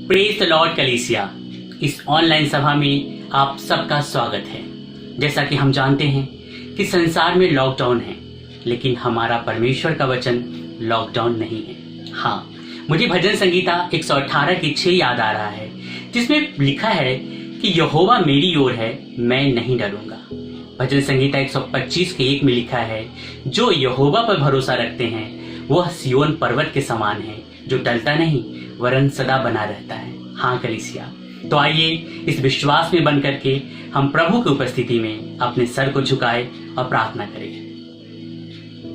Praise the Lord कलीसिया। इस online सभा में आप सबका स्वागत है। जैसा कि हम जानते हैं कि संसार में लॉकडाउन है, लेकिन हमारा परमेश्वर का वचन लॉकडाउन नहीं है। हाँ, मुझे भजन संगीता 118 की 6 याद आ रहा है, जिसमें लिखा है कि यहोवा मेरी ओर है, मैं नहीं डरूंगा। भजन संगीता 125 के 1 में लिखा है, जो यहोवा पर भरोसा रखते हैं वह सियोन पर्वत के समान है, जो टलता नहीं वरन सदा बना रहता है। हाँ कलीसिया, तो आइए इस विश्वास में बन करके हम प्रभु की उपस्थिति में अपने सर को झुकाए और प्रार्थना करें।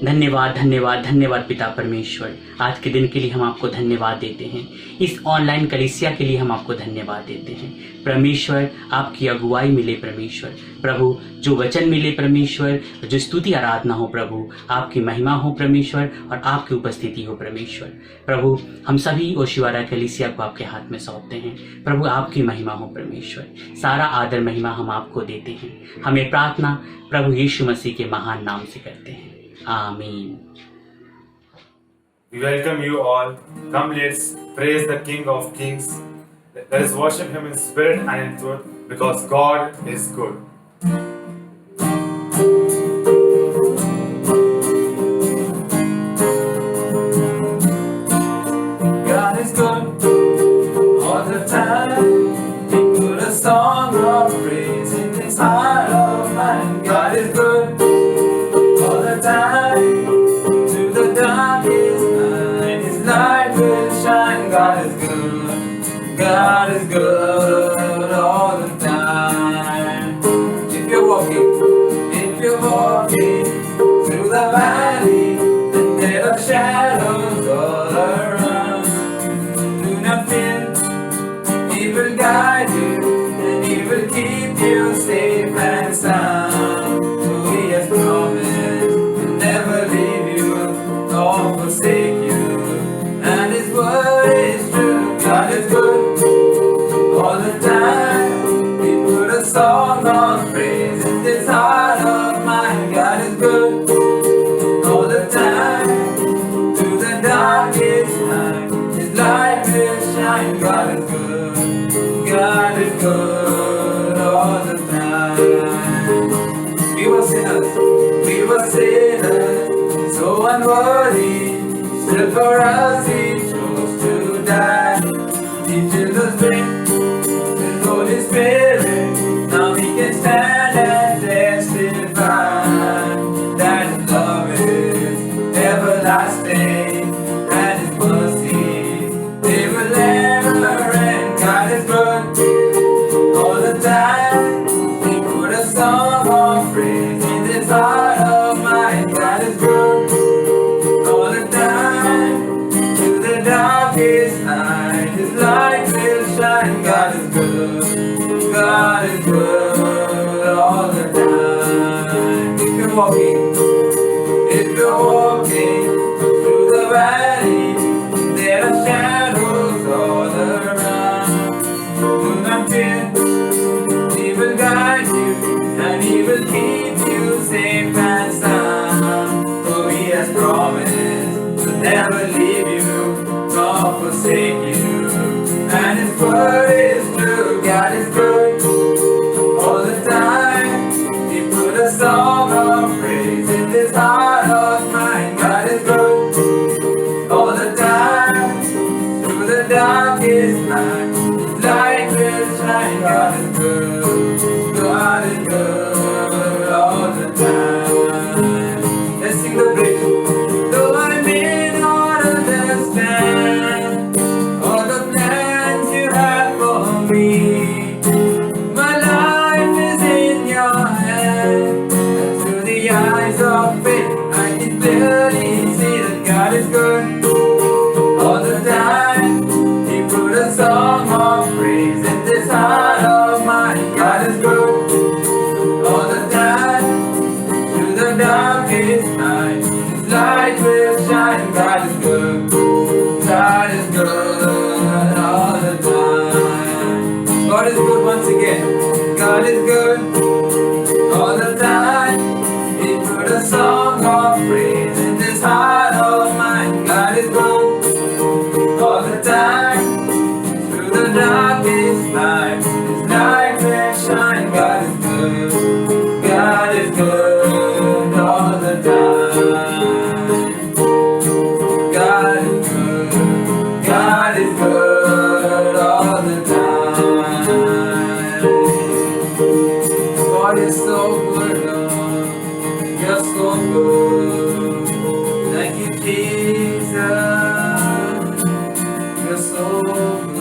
धन्यवाद धन्यवाद धन्यवाद पिता परमेश्वर, आज के दिन के लिए हम आपको धन्यवाद देते हैं। इस ऑनलाइन कलीसिया के लिए हम आपको धन्यवाद देते हैं। परमेश्वर, आपकी अगुवाई मिले परमेश्वर। प्रभु, जो वचन मिले परमेश्वर, जो स्तुति आराधना हो प्रभु, आपकी महिमा हो परमेश्वर और आपकी उपस्थिति हो परमेश्वर। प्रभु, हम सभी ओशिवारा कलीसिया को आपके हाथ में सौंपते हैं। प्रभु, आपकी महिमा हो परमेश्वर। सारा आदर महिमा हम आपको देते हैं। हमें प्रार्थना प्रभु यीशु मसीह के महान नाम से करते हैं, आमीन। We welcome you all. Come, let's praise the King of Kings. Let us worship Him in spirit and in truth, because God is good. God is good all the time. We put a song of praise in this heart of mine. God is good all the time. To the darkest night, His light will shine. God is good. God is good all the time. If you're walking through the valley, and there are shadows all around, do not fear. He will guide you, and He will keep you safe and sound. For He has promised to never leave you nor forsake you, and His word is true. God is good all the time. We put a song of praise in this heart of mine. God is good all the time. To the darkest night, His light will shine. God is good. God is good all the time. We were sinners, so unworthy. Still for us He chose to die. He filled us with His Holy Spirit. Now we can stand and testify that His love is everlasting and His mercy they will never end. God is good all the time. We put a song of praise in this heart of mine. God is good all the time. To the darkest night, His light will shine. God is good. God is good all the time. If you're walking through the valley, there are shadows all around. Do not fear. He will guide you, and He will keep you safe and sound. For He has promised to never leave you nor forsake you, and His word is true. God is good all the time. We put a song of praise in this heart of mine. God is good all the time. Through the darkest night, His light will shine. God is good. God is good all the time. Let's sing the bridge. Though I may not understand God is good, God is good all the time. God is so good, Lord, you're so good. Thank you, Jesus, you're so good.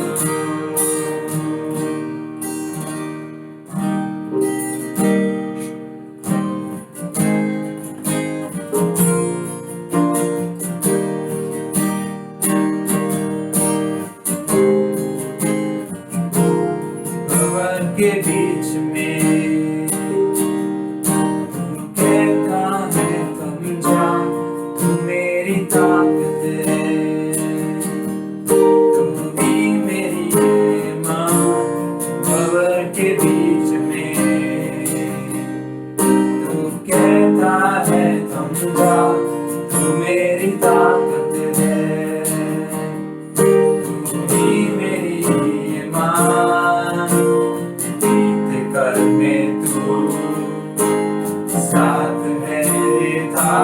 भवन के बीच में तू कहता है तुम जान, तू मेरी ताकत है, तू भी मेरी माँ। भवन के बीच में तू कहता है तुम जान, तू मेरी ताकत है, तू भी मेरी माँ। में तू साथ मेरे था,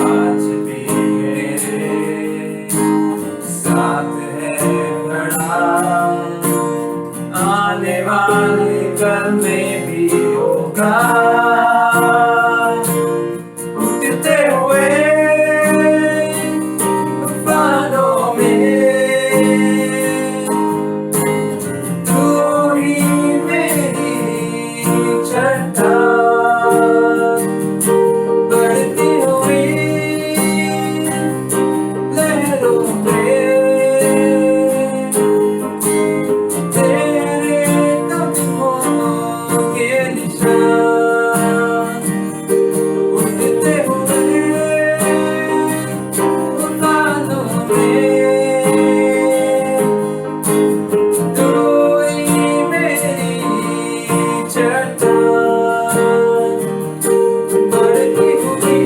आज भी मेरे साथ है खड़ा। आने वाले कल में भी होगा, उठते हुए तूफानों में बढ़ती हुई लहरों में तेरे कदमों के निशान, उड़ते हुए उड़ानों में तू ही मेरी चट्टान। बढ़ती हुई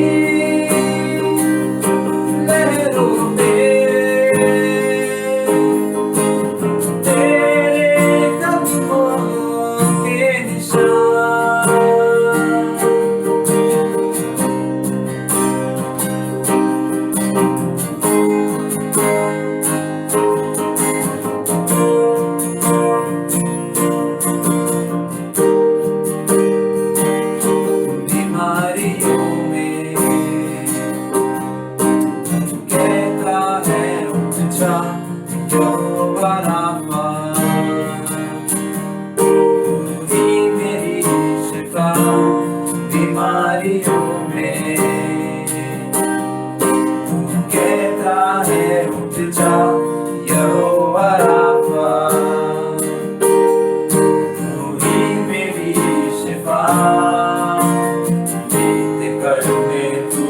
लहरों में तेरे कदमों के निशान। बीमारियों में कहता है उठ जा, यहोवा राफा, तू ही मेरी शिफा। बीमारियों में तू कहता है उठ जा, यहोवा राफा, तू ही मेरी शिफा। में तू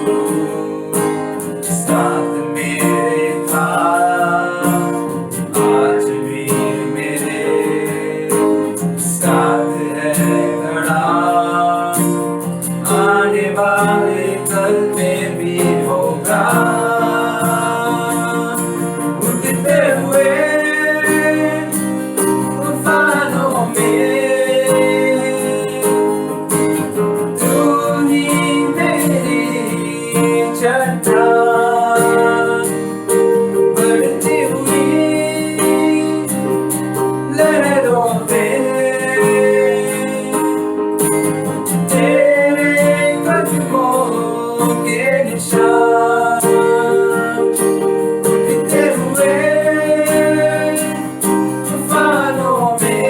साथ मेरे था, आज भी मेरे साथ है खड़ा। आने वाले कल में भी होगा, उठते हुए तूफानों में चट्टान। बढ़ती हुई लहरों में तेरे कदमों के निशान, उड़ते हुए तूफानों में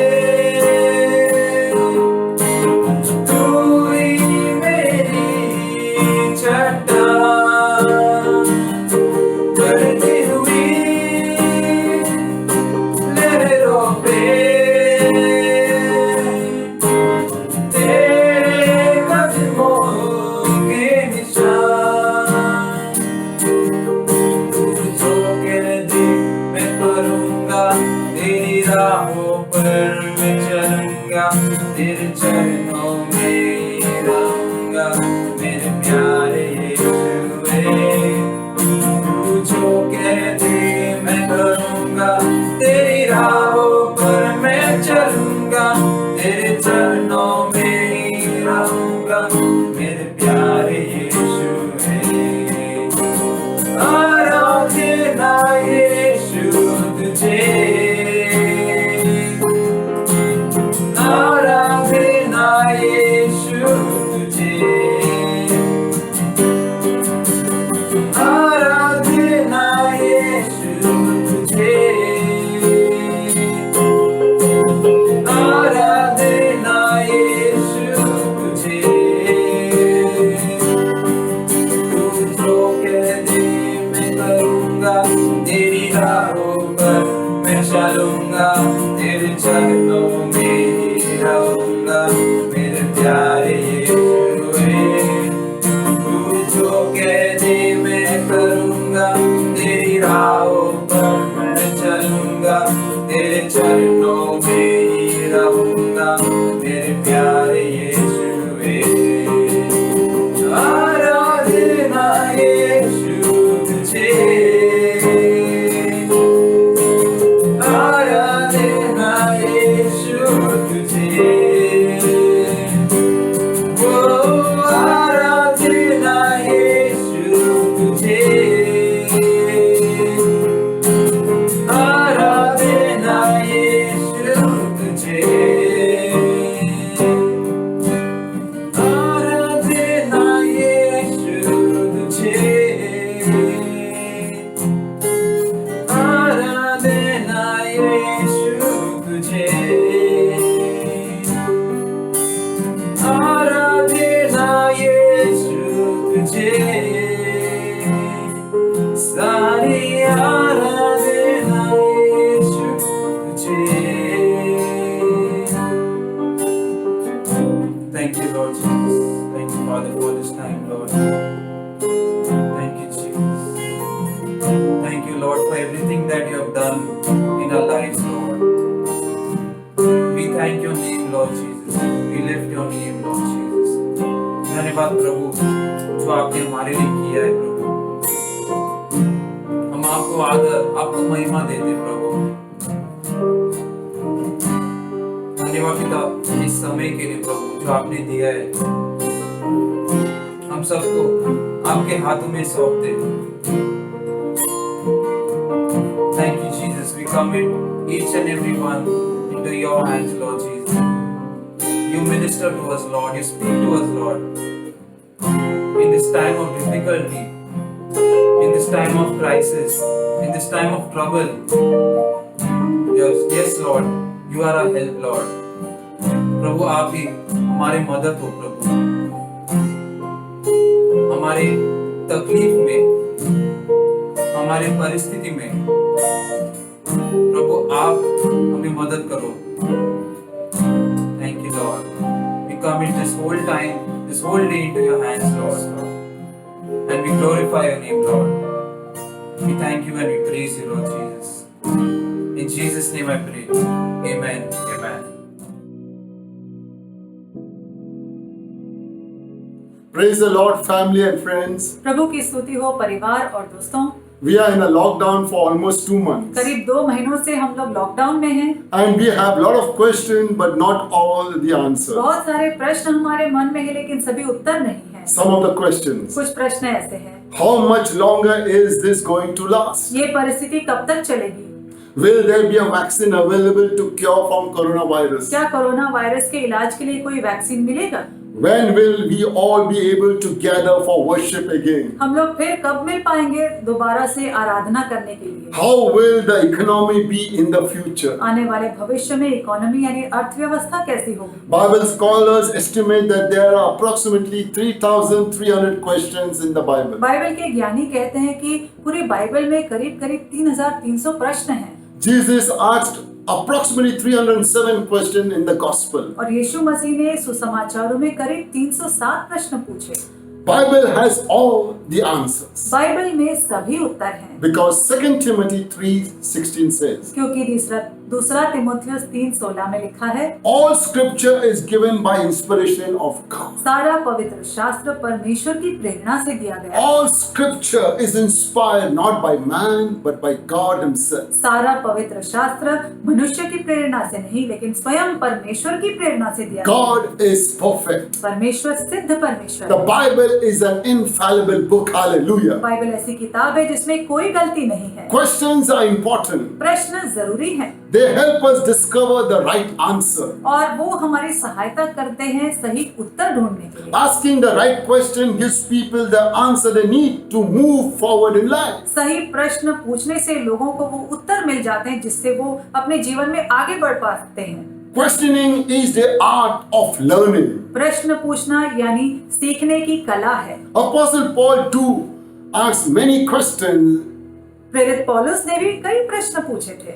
तू ही मेरी चट्टान। बढ़ती हुई लहरों पे तेरे कदमों के निशान। तू जो कह दे मैं करूँगा, तेरी राहों पर मैं चलूँगा, तेरे चरणों में रहूँगा, मेरे प्यारे यीशु। धन्यवाद प्रभु जो आपने हमारे लिए किया है प्रभु। हम आपको आदर, आपको महिमा देते प्रभु। धन्यवाद पिता इस समय के लिए प्रभु जो आपने दिया है। हम सबको आपके हाथों में सौंपते। Thank you Jesus, we commit each and every one into your hands Lord Jesus. You minister to us Lord, you speak to us Lord. In this time of difficulty, in this time of crisis, in this time of trouble. Yes Lord, you are our help Lord. प्रभु आप ही हमारी मदद हो प्रभु। हमारी तकलीफ में, हमारी परिस्थिति में प्रभु आप हमें मदद करो। Thank you Lord. We commit this whole time, this whole day into your hands Lord. And we glorify your name Lord. We thank you and we praise you Lord Jesus. In Jesus' name I pray. Amen. Amen. Praise the Lord, family and friends. प्रभु की स्तुति हो परिवार और दोस्तों। We are in a lockdown for almost 2 months. करीब 2 महीनों से हम लोग लॉकडाउन में हैं। And we have a lot of questions, but not all the answers. बहुत सारे प्रश्न हमारे मन में है लेकिन सभी उत्तर नहीं है। Some of the questions. कुछ प्रश्न ऐसे हैं। How much longer is this going to last? ये परिस्थिति कब तक चलेगी? Will there be a vaccine available to cure from coronavirus? क्या कोरोना वायरस के इलाज के लिए कोई वैक्सीन मिलेगा? When will we all be able to gather for worship again? हम लोग फिर कब मिल पाएंगे दोबारा से आराधना करने के लिए? How will the economy be in the future? आने वाले भविष्य में इकोनॉमी यानी अर्थव्यवस्था कैसी होगी? Bible scholars estimate that there are approximately 3,300 questions in the Bible. Bible के ज्ञानी कहते हैं कि पूरी बाइबल में करीब 3,300 प्रश्न हैं। Jesus asked approximately 307 questions in the gospel. और यीशु मसीह ने सुसमाचारों में करीब 307 प्रश्न पूछे। Bible has all the answers Bible में सभी उत्तर हैं because 2 Timothy 3:16 says, क्योंकि दूसरा तिमोथियुस 3:16 में लिखा है, all scripture is given by inspiration of God. सारा पवित्र शास्त्र परमेश्वर की प्रेरणा से दिया गया है। All scripture is inspired not by man but by God himself. सारा पवित्र शास्त्र मनुष्य की प्रेरणा से नहीं लेकिन स्वयं परमेश्वर की प्रेरणा से दिया गया है। God is perfect. परमेश्वर सिद्ध परमेश्वर The है। Bible is an infallible book. Hallelujah. Bible ऐसी किताब है जिसमें कोई गलती नहीं है। Questions are important. प्रश्न जरूरी हैं They help us discover the right answer. और वो हमारी सहायता करते हैं सही उत्तर ढूंढने के लिए। Asking the right question gives people the answer they need to move forward in life. सही प्रश्न पूछने से लोगों को वो उत्तर मिल जाते हैं जिससे वो अपने जीवन में आगे बढ़ पाते हैं। Questioning is the art of learning. प्रश्न पूछना यानी सीखने की कला है। Apostle Paul too asked many questions. प्रेरित पौलुस ने भी कई प्रश्न पूछे थे।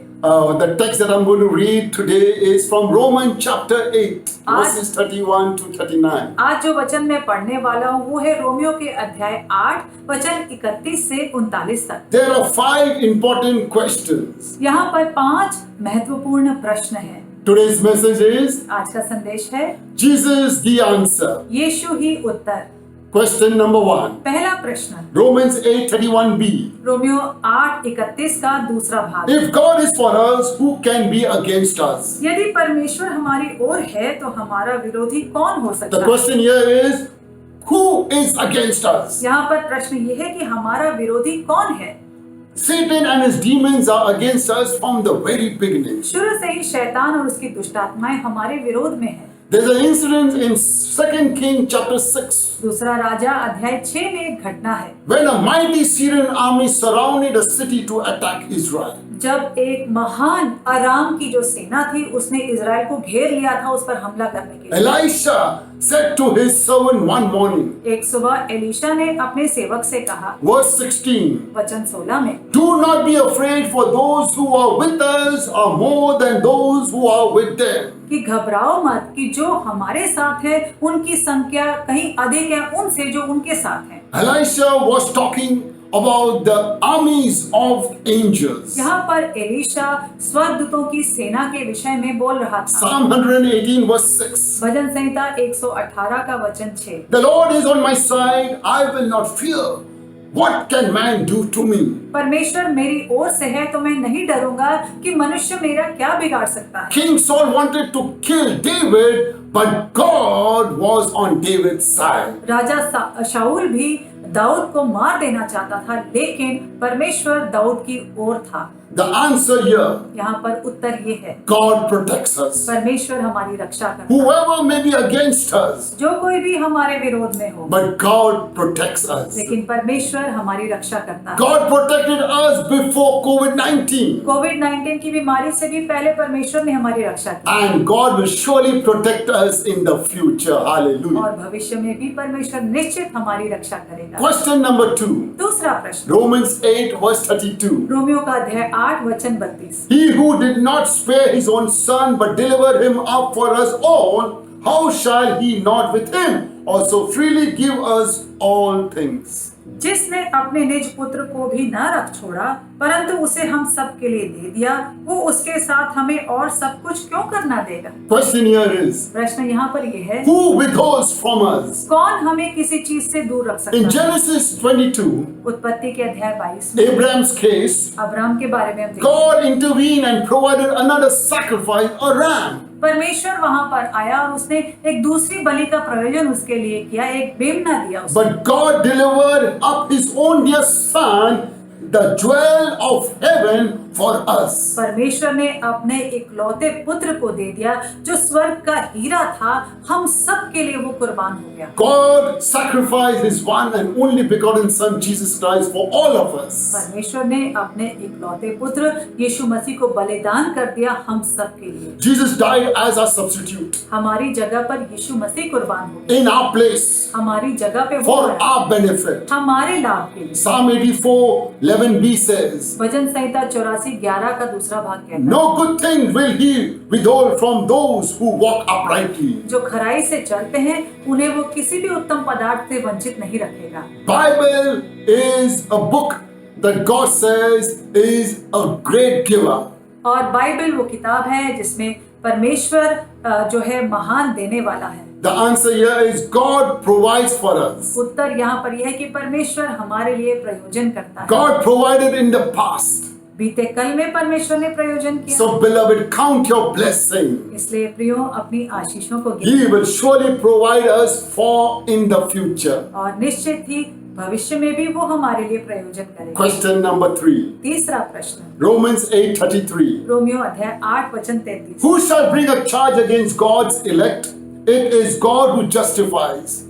The text that I'm going to read today is from Romans chapter 8, verses 31 to 39. आज जो वचन मैं पढ़ने वाला हूँ वो है रोमियो के अध्याय 8 वचन 31 से 39 तक। There are 5 important questions. यहाँ पर 5 महत्वपूर्ण प्रश्न हैं। Today's message is आज का संदेश है Jesus the answer. Yeshu he Uttar. Question number 1. पहला प्रश्न Romans 8:31b. रोमियो 8:31 का दूसरा भाग। If God is for us, who can be against us? यदि परमेश्वर हमारी ओर है तो हमारा विरोधी कौन हो The सकता है? question here is, who is against us? यहाँ पर प्रश्न ये है कि हमारा विरोधी कौन है? Satan and his demons are against us from the very beginning. शुरू से ही शैतान और उसकी दुष्ट आत्माएं हमारे विरोध में है। There's an incident in 2 Kings chapter 6 दूसरा राजा अध्याय 6 में एक घटना है when a mighty Syrian army surrounded a city to attack Israel. जब एक महान अराम की जो सेना थी उसने इजराइल को घेर लिया था उस पर हमला करने के लिए। Elisha said to his servant one morning, एक सुबह एलीशा ने अपने सेवक से कहा, verse 16, वचन 16 में, do not be afraid, for those who are with us are more than those who are with them. कि घबराओ मत कि जो हमारे साथ है उनकी संख्या कहीं अधिक है उनसे जो उनके साथ है। Elisha was talking about the armies of angels. यहाँ पर एलीशा स्वर्गदूतों की सेना के विषय में बोल रहा था। Psalm 118 verse 6. भजन संहिता 118 का वचन 6। The Lord is on my side, I will not fear. What can man do to me? परमेश्वर मेरी ओर से है तो मैं नहीं डरूंगा कि मनुष्य मेरा क्या बिगाड़ सकता है। King Saul wanted to kill David, but God was on David's side. राजा शाऊल भी दाऊद को मार देना चाहता था, लेकिन परमेश्वर दाऊद की ओर था। The answer here, यहाँ पर उत्तर ये है, God protects us. परमेश्वर हमारी रक्षा करता है। Whoever may be against us, जो कोई भी हमारे विरोध में हो, but God protects us. लेकिन परमेश्वर हमारी रक्षा करता है। God protected us before COVID-19, कोविड-19 की बीमारी से भी पहले परमेश्वर ने हमारी रक्षा की, and God will surely protect us in the future. Hallelujah. और भविष्य में भी परमेश्वर निश्चित हमारी रक्षा करेगा। Question number 2, दूसरा प्रश्न, Romans 8 verse 32. रोमियो का अध्याय 8 वचन 32। He who did not spare his own son but delivered him up for us all, how shall he not with him also freely give us all things? जिसने अपने निज पुत्र को भी न रख छोड़ा परंतु उसे हम सब के लिए दे दिया, वो उसके साथ हमें और सब कुछ क्यों करना देगा। Question here is, प्रश्न यहाँ पर ये है, who withholds from us? कौन हमें किसी चीज से दूर रख सकता In है। Genesis 22, उत्पत्ति के अध्याय 22 में Abraham's case, अब्राहम के बारे में हम देखते हैं। God intervened and provided another sacrifice, a ram. परमेश्वर वहां पर आया और उसने एक दूसरी बलि का प्रयोजन उसके लिए किया, एक मेमना दिया उसको। But God delivered up his own dear son, the jewel of heaven, for us. परमेश्वर ने अपने इकलौते पुत्र को दे दिया जो स्वर्ग का हीरा था, हम सब के लिए वो कुर्बान हो गया। God sacrificed his one and only begotten son, Jesus Christ, for all of us. परमेश्वर ने अपने इकलौते पुत्र यीशु मसीह को बलिदान कर दिया हम सब के लिए। Jesus died as our substitute हमारी जगह पर यीशु मसीह कुर्बान हो गए, in our place हमारी जगह पे वो for मरा, our benefit. हमारे लाभ के लिए। Psalm 84:11b says, भजन संहिता 84:11 का दूसरा भाग कहता है, no good thing will he withhold from those who walk uprightly. जो खराई से चलते हैं उन्हें वो किसी भी उत्तम पदार्थ से वंचित नहीं रखेगा। Bible is a book that God says is a great giver. और बाइबल वो किताब है जिसमें परमेश्वर जो है महान देने वाला है। The answer here is God provides for us. उत्तर यहाँ पर यह है कि परमेश्वर हमारे लिए प्रयोजन करता है। God provided in the past. बीते कल में परमेश्वर ने प्रयोजन किया, So beloved, count your blessing. इसलिए प्रियो अपनी आशीषों को He will surely provide us for in the future. और निश्चित ही भविष्य में भी वो हमारे लिए प्रयोजन करेगा। Question number 3. तीसरा प्रश्न, Romans 8:33. रोमियो अध्याय 8 वचन 33। Who shall bring a charge against God's elect? It is God who justifies.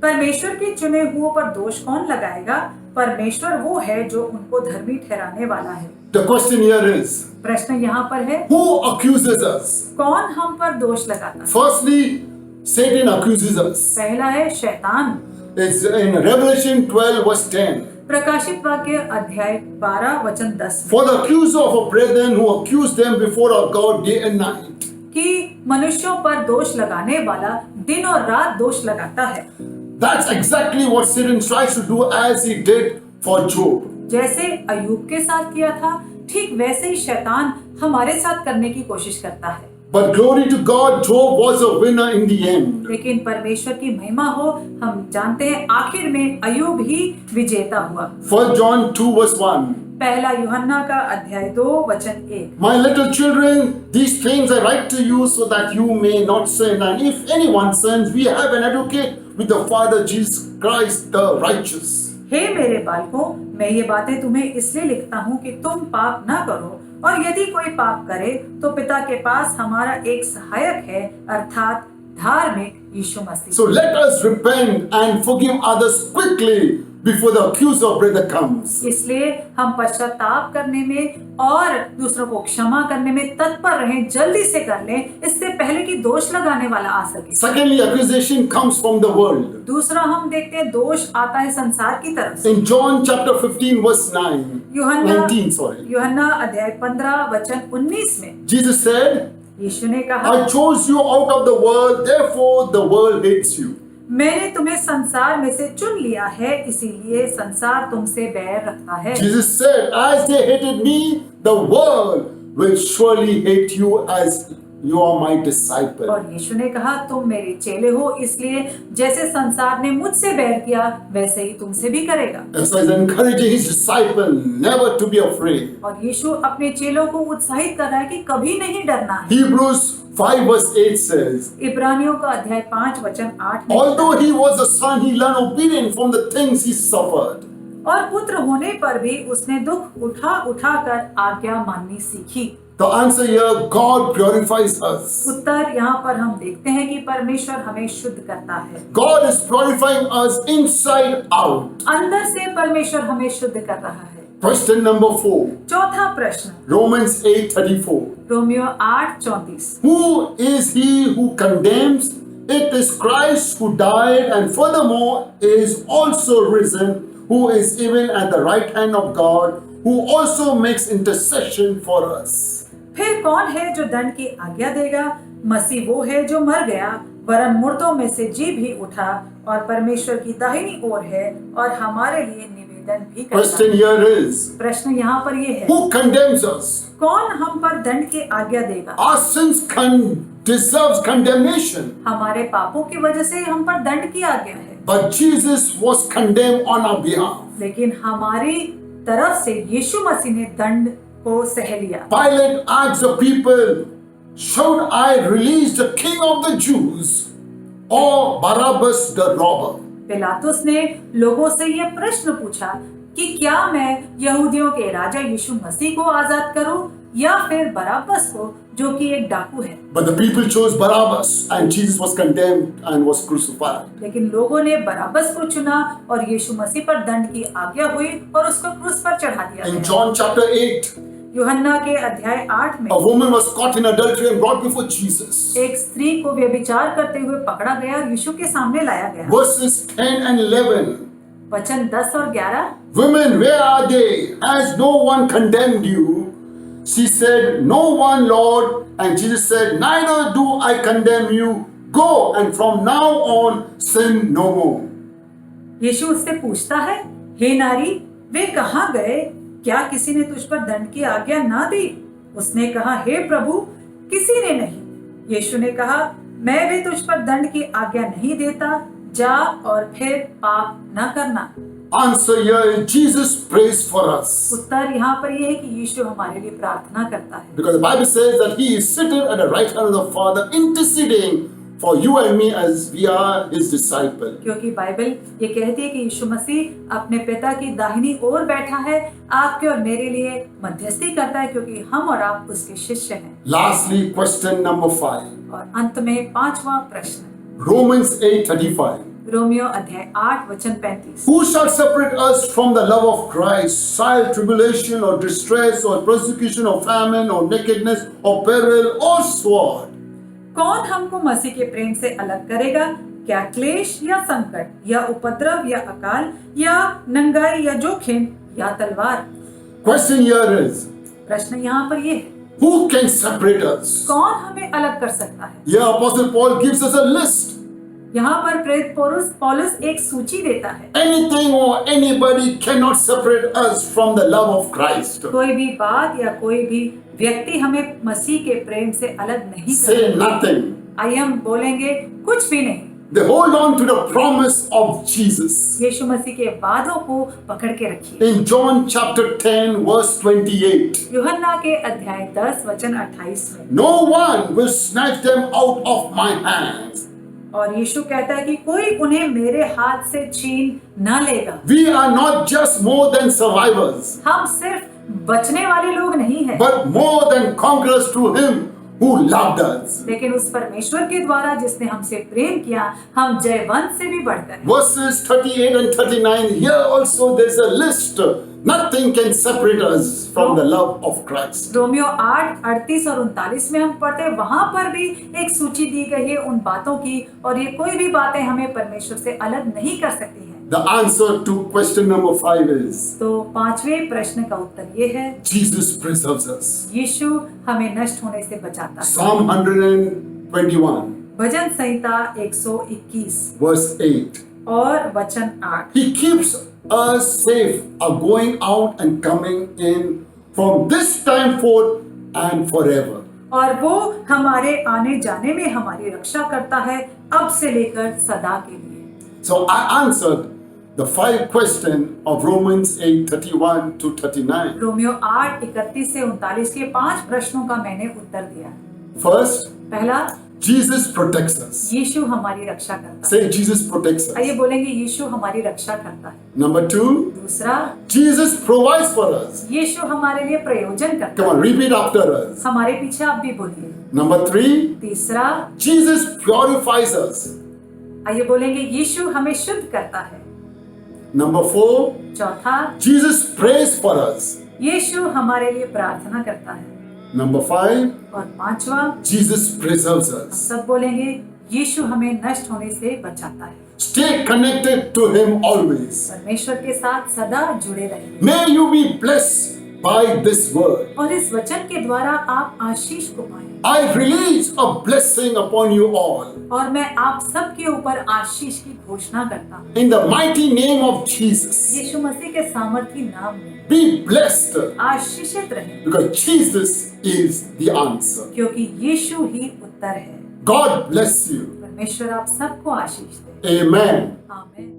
परमेश्वर के चुने हुओं पर दोष कौन लगाएगा? परमेश्वर वो है जो उनको धर्मी ठहराने वाला है। The question here is, प्रश्न यहाँ पर है, who accuses us? कौन हम पर दोष लगाता है? Firstly, Satan accuses us. पहला है शैतान। It's in Revelation 12 verse 10. प्रकाशित वाक्य अध्याय 12 वचन 10 For the accuser of our brethren who accused them before our God day and night. कि मनुष्यों पर दोष लगाने वाला दिन और रात दोष लगाता है। That's exactly what Satan tries to do as he did for Job. जैसे अयूब के साथ किया था, ठीक वैसे ही शैतान हमारे साथ करने की कोशिश करता है। But glory to God, Job was a winner in the end. लेकिन परमेश्वर की महिमा हो, हम जानते हैं आखिर में अयूब ही विजेता हुआ। 1 John 2 verse 1. पहला यूहन्ना का अध्याय 2 वचन 1। My little children, these things I write to you so that you may not sin. And if anyone sins, we have an advocate with the Father, Jesus Christ the righteous. हे मेरे बालकों, मैं ये बातें तुम्हें इसलिए लिखता हूँ कि तुम पाप न करो, और यदि कोई पाप करे तो पिता के पास हमारा एक सहायक है, अर्थात धार्मिक यीशु मसीह। So let us repent and forgive others quickly before the accuser brother comes. इसलिए हम पश्चाताप करने में और दूसरों को क्षमा करने में तत्पर रहें, जल्दी से कर लें, इससे पहले कि दोष लगाने वाला आ सके। Secondly, accusation comes from the world. दूसरा हम देखते हैं दोष आता है संसार की तरफ से। In John chapter 15 verse 9, यूहन्ना 19, sorry. यूहन्ना अध्याय 15 वचन 19 में Jesus said, यीशु ने कहा, I chose you out of the world, therefore the world hates you. मैंने तुम्हें संसार में से चुन लिया है, इसीलिए संसार तुमसे बैर रखता है। Jesus said, as they hated me, the world will surely hate you as you are my disciple. और यीशु ने कहा, तुम मेरे चेले हो, इसलिए जैसे संसार ने मुझसे बैर किया वैसे ही तुमसे भी करेगा। As he's encouraging his disciple never to be afraid. और यीशु अपने चेलों को उत्साहित कर रहा है कि कभी नहीं डरना है। Hebrews 5 verse 8 says, इब्रानियों का अध्याय 5 वचन 8 में, although he was a son, he learned obedience from the things he suffered. और पुत्र होने पर भी उसने दुख उठा उठा कर आज्ञा माननी सीखी। The answer here, God purifies us. उत्तर यहाँ पर हम देखते हैं कि परमेश्वर हमें शुद्ध करता है। God is purifying us inside out. अंदर से परमेश्वर हमें शुद्ध कर रहा है। Question number 4, चौथा प्रश्न, Romans 8:34. Romeo 8:34। Who is he who condemns? It is Christ who died and furthermore is also risen, who is even at the right hand of God, who also makes intercession for us. फिर कौन है जो दंड की आज्ञा देगा? मसीह वो है जो मर गया, वरन मुर्दों में से जी भी उठा और परमेश्वर की दाहिनी ओर है और हमारे लिए निवेदन भी करता Question है। here is, प्रश्न यहाँ पर ये है, who condemns us? कौन हम पर दंड की आज्ञा देगा? Our sins deserves condemnation, हमारे पापों की वजह से हम पर दंड की आज्ञा है, but Jesus was condemned on our behalf. लेकिन हमारी तरफ से यीशु मसीह ने दंड को सह लिया। Pilate asked the people, should I release the king of the Jews or Barabbas the robber? पिलातुस ने लोगों से यह प्रश्न पूछा कि क्या मैं यहूदियों के राजा यीशु मसीह को आजाद करूं या फिर बराबस को जो कि एक डाकू है। But the people chose Barabbas and Jesus was condemned and was crucified. लेकिन लोगों ने बराबस को चुना और यीशु मसीह पर दंड की आज्ञा हुई और उसको क्रूस पर चढ़ा दिया In गया। John chapter 8, यूहन्ना के अध्याय 8 में a woman was caught in adultery and brought before Jesus. एक स्त्री को व्यभिचार करते हुए पकड़ा गया और यीशु के सामने लाया गया। Verses 10 and 11. वचन 10 और 11, Women, where are they? Has no one condemned you? She said, no one, Lord. And Jesus said, neither do I condemn you. Go, and from now on sin no more. यीशु उससे पूछता है, हे नारी, वे कहाँ गए? क्या किसी ने तुझ पर दंड की आज्ञा ना दी? उसने कहा, हे प्रभु, किसी ने नहीं। यीशु ने कहा, मैं भी तुझ पर दंड की आज्ञा नहीं देता, जा और फिर पाप न करना। Answer here is Jesus prays for us. उत्तर यहाँ पर यह है कि यीशु हमारे लिए प्रार्थना करता है, Because the Bible says that he is seated at the right hand of the Father, interceding for you and me as we are his disciple. क्योंकि बाइबल ये कहती है कि यीशु मसीह अपने पिता की दाहिनी ओर बैठा है, आपके और मेरे लिए मध्यस्थी करता है, क्योंकि हम और आप उसके शिष्य हैं। Lastly, question number 5. और अंत में पांचवा प्रश्न, Romans 8:35. रोमियो अध्याय 8 वचन 35। Who shall separate us from the love of Christ? Trial, tribulation, or distress, or persecution, or famine, or nakedness, or peril, or sword? कौन हमको मसीह के प्रेम से अलग करेगा? क्या क्लेश या संकट या उपद्रव या अकाल या नंगाई या जोखिम या तलवार? Question here is, प्रश्न यहाँ पर ये है, who can separate us? कौन हमें अलग कर सकता है? Here Apostle Paul gives us a list. यहाँ पर प्रेरित पौलुस एक सूची देता है। Anything or anybody cannot separate us from the love of Christ. कोई भी बात या कोई भी व्यक्ति हमें मसीह के प्रेम से अलग नहीं Say कर nothing. आइए हम बोलेंगे कुछ भी नहीं। They hold on to the promise of Jesus. यीशु मसीह के वादों को पकड़ के रखिए। In John chapter 10 verse 28, यूहन्ना के अध्याय 10 वचन 28 में, no one will snatch them out of my hands. और यीशु कहता है कि कोई उन्हें मेरे हाथ से छीन न लेगा। We are not just more than survivors, हम सिर्फ बचने वाले लोग नहीं हैं, but more than conquerors through him who loved us. लेकिन उस परमेश्वर के द्वारा जिसने हमसे प्रेम किया, हम जयवंत से भी बढ़कर हैं। Verses 38 and 39, here also there's a list. Nothing can separate us from the love of Christ. Romeo 8, 38 और 39 में हम पढ़ते हैं, वहां पर भी एक सूची दी गई है उन बातों की, और ये कोई भी बातें हमें परमेश्वर से अलग नहीं कर सकती हैं। The answer to question number 5 is, तो पांचवें प्रश्न का उत्तर ये है, Jesus preserves us. यीशु हमें नष्ट होने से बचाता है। Psalm 121. भजन संहिता 121 verse 8. और वचन 8। He keeps us safe, going out and coming in from this time forth and forever. और वो हमारे आने जाने में हमारी रक्षा करता है, अब से लेकर सदा के लिए। So I answered the 5 questions of Romans 8:31 to 39. Romeo 8:31 से 39 के 5 प्रश्नों का मैंने उत्तर दिया। First, पहला, Jesus protects us. यीशु हमारी रक्षा करता है। Say, Jesus protects आइए us. बोलेंगे, यीशु हमारी रक्षा करता है। Number 2, दूसरा, Jesus provides for us. यीशु हमारे लिए प्रयोजन करता Come है। on, repeat after us. हमारे पीछे आप भी बोलिए। Number 3, तीसरा, Jesus purifies us. आइए बोलेंगे, यीशु हमें शुद्ध करता है। Number 4, चौथा, Jesus prays for us. यीशु हमारे लिए प्रार्थना करता है। Number 5, और पांचवा, Jesus preserves हम us. सब बोलेंगे, यीशु हमें नष्ट होने से बचाता है। Stay connected to Him always. परमेश्वर के साथ सदा जुड़े रहिए May you be blessed by this word. और इस वचन के द्वारा आप आशीष को पाएं। I release a blessing upon you all. और मैं आप सबके ऊपर आशीष की घोषणा करता हूँ, In the mighty name of Jesus. यीशु मसीह के सामर्थी नाम में। Be blessed आशीषित रहें, because Jesus is the answer. क्योंकि यीशु ही उत्तर है। God bless you. परमेश्वर आप सबको आशीष दे। Amen. आमीन।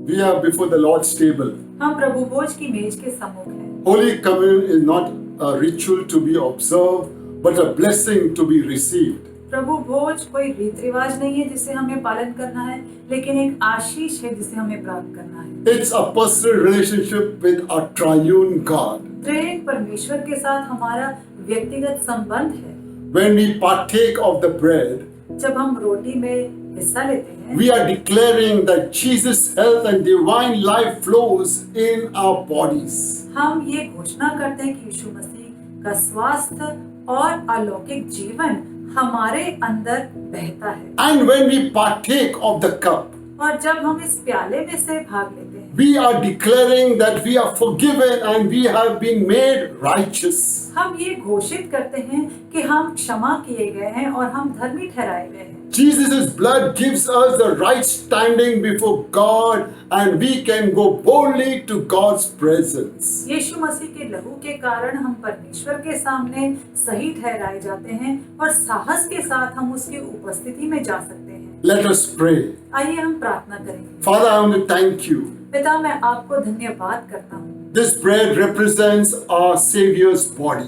We are before the Lord's table. हम प्रभु भोज की मेज के सम्मुख हैं। Holy Communion is not a ritual to be observed, but a blessing to be received. प्रभु भोज कोई रीत रिवाज नहीं है जिसे हमें पालन करना है, लेकिन एक आशीष है जिसे हमें प्राप्त करना है। It's a personal relationship with a triune God. त्रिएक परमेश्वर के साथ हमारा व्यक्तिगत संबंध है। When we partake of the bread, जब हम रोटी में हिस्सा लेते हैं, we are declaring that Jesus' health and divine life flows in our bodies. हम ये घोषणा करते हैं कि यीशु मसीह का स्वास्थ्य और अलौकिक जीवन हमारे अंदर बहता है। And when we partake of the cup, और जब हम इस प्याले में से भाग लेते हैं, we are declaring that we are forgiven and we have been made righteous. हम ये घोषित करते हैं कि हम क्षमा किए गए हैं और हम धर्मी ठहराए गए हैं। Jesus' blood gives us the right standing before God and we can go boldly to God's presence. यीशु मसीह के लहू के कारण हम परमेश्वर के सामने सही ठहराए जाते हैं और साहस के साथ हम उसकी उपस्थिति में जा सकते हैं। Let us pray. आइए हम प्रार्थना करेंगे। Father, I want to thank you. पिता, मैं आपको धन्यवाद करता हूँ। This bread represents our Savior's body.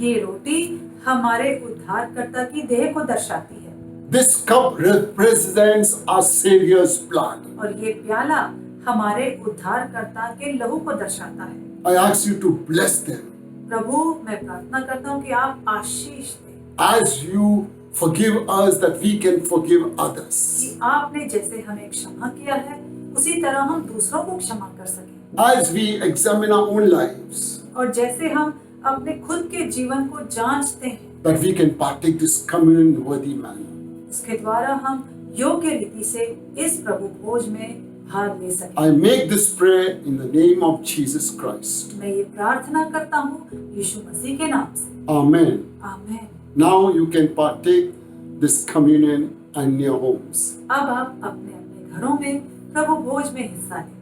ये रोटी हमारे उद्धारकर्ता की देह को दर्शाती है This cup represents our Savior's blood. और ये प्याला हमारे उद्धारकर्ता के लहू को दर्शाता है। I ask you to bless them प्रभु, मैं प्रार्थना करता हूँ कि आप आशीष दें, as you forgive us that we can forgive others. कि आपने जैसे हमें क्षमा किया है उसी तरह हम दूसरों को क्षमा कर सकें। As we examine our own lives, और जैसे हम अपने खुद के जीवन को जांचते हैं, that we can partake this communion in worthy manner. उसके द्वारा हम योग्य रीति से इस प्रभु भोज में भाग ले सकें। I make this prayer in the name of Jesus Christ. मैं ये प्रार्थना करता हूँ यीशु मसीह के नाम से। Amen. आमीन। Now you can partake this communion in your homes. अब आप अपने अपने घरों में प्रभु भोज में हिस्सा लें।